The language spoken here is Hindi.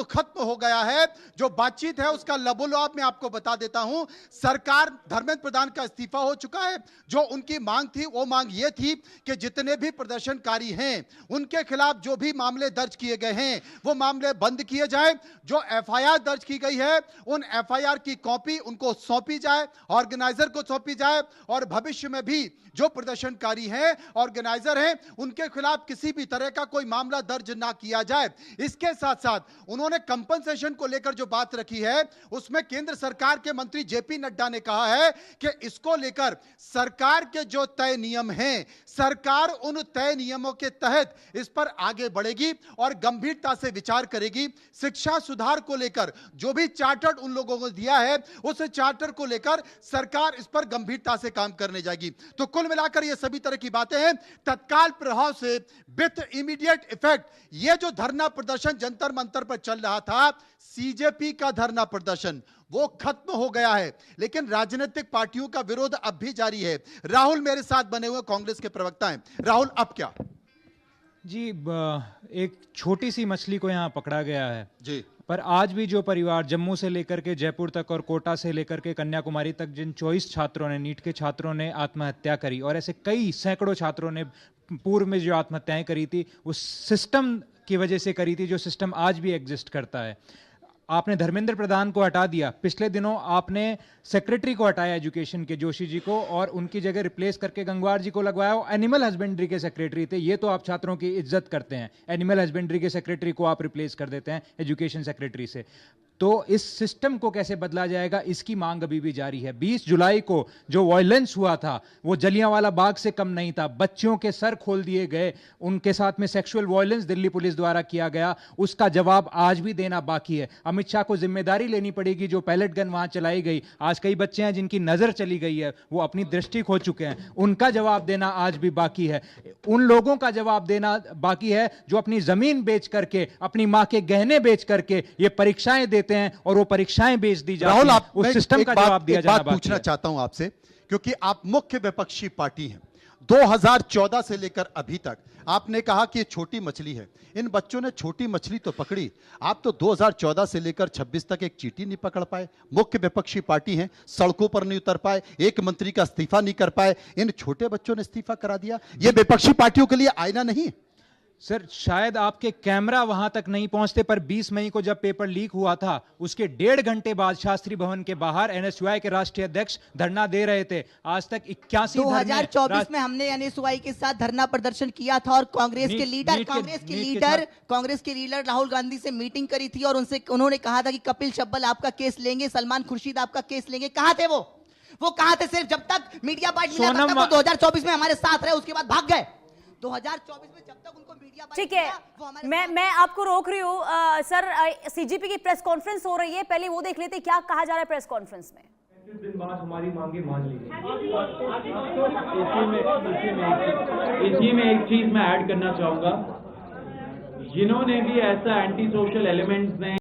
खत्म हो गया है। जो बातचीत है उसका लबोलबाब मैं आपको बता देता हूं। सरकार, धर्मेंद्र प्रधान का इस्तीफा हो चुका है। जो उनकी मांग थी वो मांग ये थी कि जितने भी प्रदर्शनकारी हैं उनके खिलाफ जो भी मामले दर्ज किए गए हैं वो मामले बंद किए जाए। जो एफआईआर दर्ज की गई है उन एफआईआर की कॉपी उनको सौंपी जाए, ऑर्गेनाइजर को सौंपी जाए, और भविष्य में भी जो प्रदर्शनकारी हैं, ऑर्गेनाइजर हैं, उनके खिलाफ किसी भी तरह का कोई मामला दर्ज ना किया जाए। इसके साथ साथ उन्होंने कंपनसेशन को लेकर जो बात रखी है उसमें केंद्र सरकार के मंत्री जेपी नड्डा ने कहा है कि इसको लेकर सरकार के जो तय नियम हैं, सरकार उन तय नियमों के तहत इस पर आगे बढ़ेगी और गंभीरता से विचार करेगी। शिक्षा सुधार को लेकर जो भी चार्टर उन लोगों को दिया है उस चार्टर को लेकर सरकार इस पर गंभीरता से काम करने जाएगी। तो कुल मिलाकर ये सभी तरह की बातें हैं। तत्काल प्रभाव से विथ इमीडिएट इफेक्ट ये जो धरना प्रदर्शन जंतर मंतर पर चल रहा था, सीजेपी का धरना प्रदर्शन, वो खत्म हो गया है। लेकिन राजनीतिक पार्टियों का विरोध अब भी जारी है। राहुल मेरे साथ बने हुए कांग्रेस के प्रवक्ता हैं। राहुल, अब क्या? जी, एक छोटी सी मछली को यहाँ पकड़ा गया है जी, पर आज भी जो परिवार जम्मू से लेकर के जयपुर तक और कोटा से लेकर के कन्याकुमारी तक जिन 24 छात्रों ने, नीट के छात्रों ने आत्महत्या करी, और ऐसे कई सैकड़ों छात्रों ने पूर्व में जो आत्महत्याएं करी थी उस सिस्टम की वजह से करी थी, जो सिस्टम आज भी एग्जिस्ट करता है। आपने धर्मेंद्र प्रधान को हटा दिया, पिछले दिनों आपने सेक्रेटरी को हटाया एजुकेशन के, जोशी जी को, और उनकी जगह रिप्लेस करके गंगवार जी को लगवाया। वो एनिमल हस्बेंड्री के सेक्रेटरी थे। ये तो आप छात्रों की इज्जत करते हैं, एनिमल हस्बेंड्री के सेक्रेटरी को आप रिप्लेस कर देते हैं एजुकेशन सेक्रेटरी से। तो इस सिस्टम को कैसे बदला जाएगा, इसकी मांग अभी भी जारी है। 20 जुलाई को जो वायलेंस हुआ था वो जलियांवाला बाग से कम नहीं था। बच्चियों के सर खोल दिए गए, उनके साथ में सेक्सुअल वायलेंस दिल्ली पुलिस द्वारा किया गया, उसका जवाब आज भी देना बाकी है। अमित शाह को जिम्मेदारी लेनी पड़ेगी। जो पैलेट गन वहां चलाई गई, आज कई बच्चे हैं जिनकी नजर चली गई है, वो अपनी दृष्टि खो चुके हैं, उनका जवाब देना आज भी बाकी है। उन लोगों का जवाब देना बाकी है जो अपनी जमीन बेच करके, अपनी मां के गहने बेच करके ये परीक्षाएं देते हैं और वो परीक्षाएं बेच दी जाती हैं। राहुल, आप उस सिस्टम का जवाब दिया जाना बाकी है। पूछना चाहता हूं आपसे, क्योंकि आप मुख्य विपक्षी पार्टी हैं। 2014 से लेकर अभी तक आपने कहा कि ये छोटी मछली है। इन बच्चों ने छोटी मछली तो पकड़ी, आप तो 2014 से लेकर 26 तक एक चींटी नहीं पकड़ पाए। मुख्य विपक्षी पार्टी हैं, सड़कों पर नहीं उतर पाए, एक मंत्री का इस्तीफा नहीं कर पाए। इन छोटे बच्चों ने इस्तीफा करा दिया। ये विपक्षी पार्टियों के लिए आईना नहीं? सर, शायद आपके कैमरा वहां तक नहीं पहुंचते, पर 20 मई को जब पेपर लीक हुआ था उसके 1.5 घंटे बाद शास्त्री भवन के बाहर एनएसयूआई के राष्ट्रीय अध्यक्ष धरना दे रहे थे। आज तक 81 2024 में हमने एनएसयूआई के साथ धरना प्रदर्शन किया था और कांग्रेस के लीडर राहुल गांधी से मीटिंग करी थी और उन्होंने कहा था कि कपिल सिब्बल आपका केस लेंगे, सलमान खुर्शीद आपका केस लेंगे। कहां थे वो कहां थे? सिर्फ जब तक मीडिया बाइट मिला तब तक 2024 में हमारे साथ रहे, उसके बाद भाग गए। 2024 में जब तक उनको मीडिया ठीक है, मैं आपको रोक रही हूँ। सर, सीजीपी की प्रेस कॉन्फ्रेंस हो रही है, पहले वो देख लेते हैं क्या कहा जा रहा है प्रेस कॉन्फ्रेंस में। 35 दिन बाद हमारी मांगे मान ली गई। इसी में एक चीज मैं ऐड करना चाहूंगा, जिन्होंने भी ऐसा एंटी सोशल एलिमेंट्स ने